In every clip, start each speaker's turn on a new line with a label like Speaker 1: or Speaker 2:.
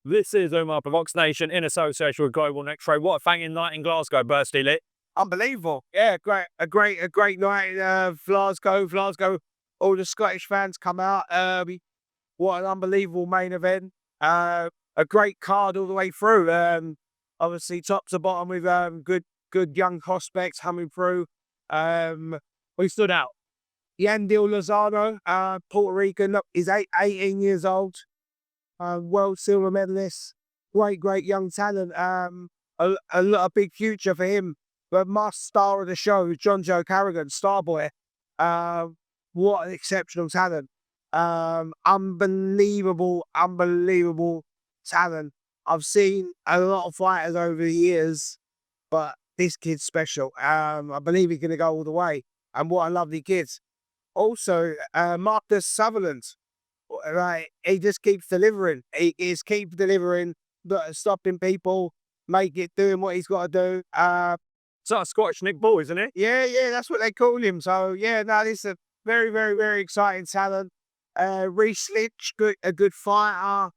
Speaker 1: This is Umar for BoxNation in association with Global Next Trade. What a banging night in Glasgow, Bursty Lit.
Speaker 2: Unbelievable. Yeah, a great night in Glasgow. All the Scottish fans come out. What an unbelievable main event. A great card all the way through. Obviously top to bottom with good young prospects coming through.
Speaker 1: We stood out.
Speaker 2: Yandil Lozano, Puerto Rican, is 18 years old. World silver medalist. Great young talent. A big future for him. But my star of the show is John Joe Carrigan, Starboy. What an exceptional talent. Unbelievable talent. I've seen a lot of fighters over the years, but this kid's special. I believe he's going to go all the way. And what a lovely kid. Also, Marcus Sutherland. Right, he just keeps delivering. He keeps delivering, stopping people, doing what he's got to do.
Speaker 1: It's like a Scottish Nick Ball, isn't it?
Speaker 2: Yeah, that's what they call him. So yeah, no, this is a very exciting talent. Reece Litch, a good fighter.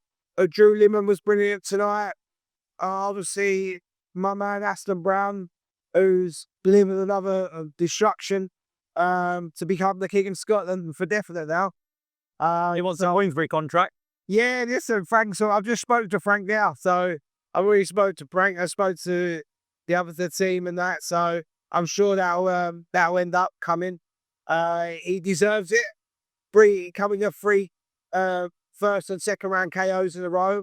Speaker 2: Drew Limon was brilliant tonight. Obviously, my man Aston Brown, who's living another destruction, to become the king of Scotland for definite now.
Speaker 1: He wants a Queensbury contract.
Speaker 2: Yeah, listen, Frank. So I've just spoken to Frank now. So I've already spoke to Frank. I spoke to the other team and that. So I'm sure that'll end up coming. He deserves it. Coming up free, first and second round KOs in a row.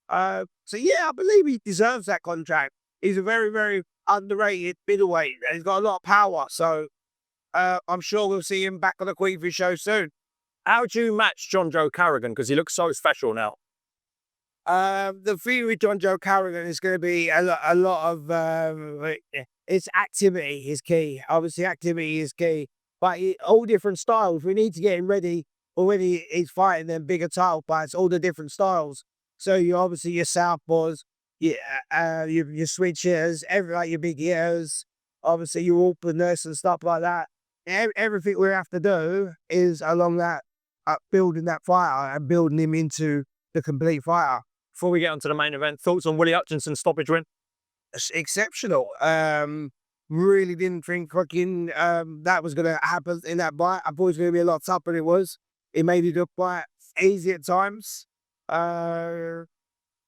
Speaker 2: So yeah, I believe he deserves that contract. He's a very underrated middleweight. And he's got a lot of power. So I'm sure we'll see him back on the Queensbury show soon.
Speaker 1: How do you match John Joe Carrigan? Because he looks so special now.
Speaker 2: The thing with John Joe Carrigan is going to be a lot of it's activity is key. Obviously, activity is key, but all different styles. We need to get him ready. Already, he's fighting them bigger title fights, all the different styles. So you obviously your southpaws, your switch hitters, like your big hitters, obviously your openers and stuff like that. Everything we have to do is along that. Building that fighter and building him into the complete fighter.
Speaker 1: Before we get onto the main event, thoughts on Willie Hutchinson's stoppage win?
Speaker 2: It's exceptional. Really didn't think that was going to happen in that fight. I thought it was going to be a lot tougher than it was. It made it look quite easy at times. And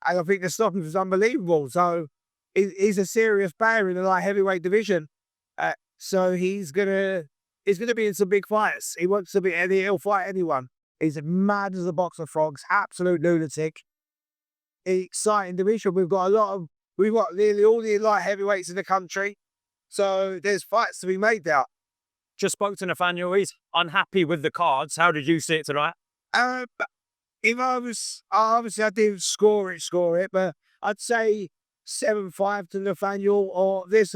Speaker 2: I think the stoppage was unbelievable. So he's a serious player in the light heavyweight division. So he's going to be in some big fights. He wants to be, and he'll fight anyone. He's mad as a box of frogs, absolute lunatic. Exciting division. We've got nearly all the light heavyweights in the country. So there's fights to be made there.
Speaker 1: Just spoke to Nathaniel. He's unhappy with the cards. How did you see it tonight?
Speaker 2: If I was, obviously I didn't score it, but I'd say 7-5 to Nathaniel, or this.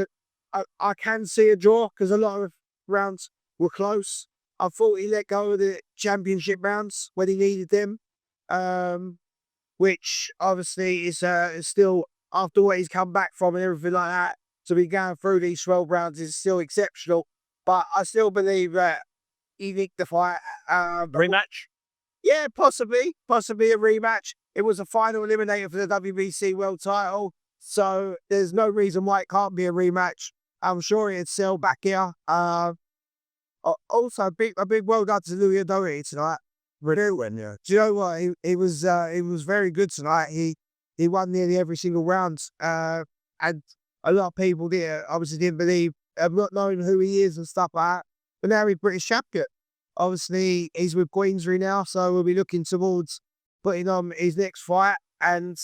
Speaker 2: I can see a draw because a lot of rounds were close. I thought he let go of the championship rounds when he needed them, which obviously is still, after what he's come back from and everything like that, to be going through these 12 rounds is still exceptional. But I still believe that he nicked the fight.
Speaker 1: Rematch?
Speaker 2: Yeah, possibly a rematch. It was a final eliminator for the WBC world title, so there's no reason why it can't be a rematch. I'm sure it'd sell back here. Also, a big well done to Louis Doherty tonight.
Speaker 3: Brilliant, yeah.
Speaker 2: Do you know what? He was very good tonight. He won nearly every single round. And a lot of people obviously didn't believe, not knowing who he is and stuff like that. But now he's British champion. Obviously, he's with Queensbury now, so we'll be looking towards putting on his next fight and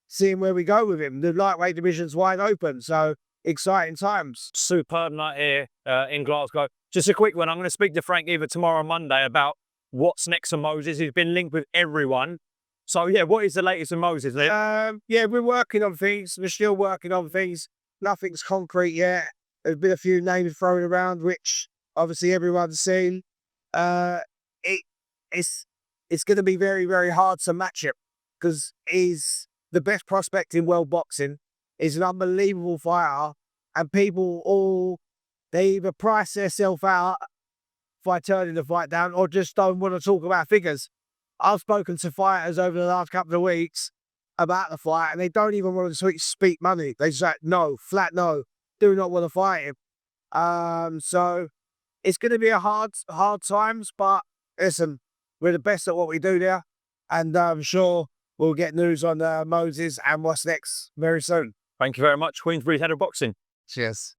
Speaker 2: seeing where we go with him. The lightweight division's wide open, so exciting times.
Speaker 1: Superb night here in Glasgow. Just a quick one. I'm going to speak to Frank either tomorrow or Monday about what's next for Moses. He's been linked with everyone. So yeah, what is the latest with Moses?
Speaker 2: Yeah, we're working on things. We're still working on things. Nothing's concrete yet. There's been a few names thrown around, which obviously everyone's seen. It's going to be very hard to match him because he's the best prospect in world boxing. He's an unbelievable fighter, and people they either price themselves out by turning the fight down or just don't want to talk about figures. I've spoken to fighters over the last couple of weeks about the fight, and they don't even want to speak money. They just like, no, flat no, do not want to fight him. So it's going to be a hard times, but listen, we're the best at what we do there, and I'm sure we'll get news on Moses and what's next very soon.
Speaker 1: Thank you very much, Queensbury's Head of Boxing.
Speaker 2: Cheers.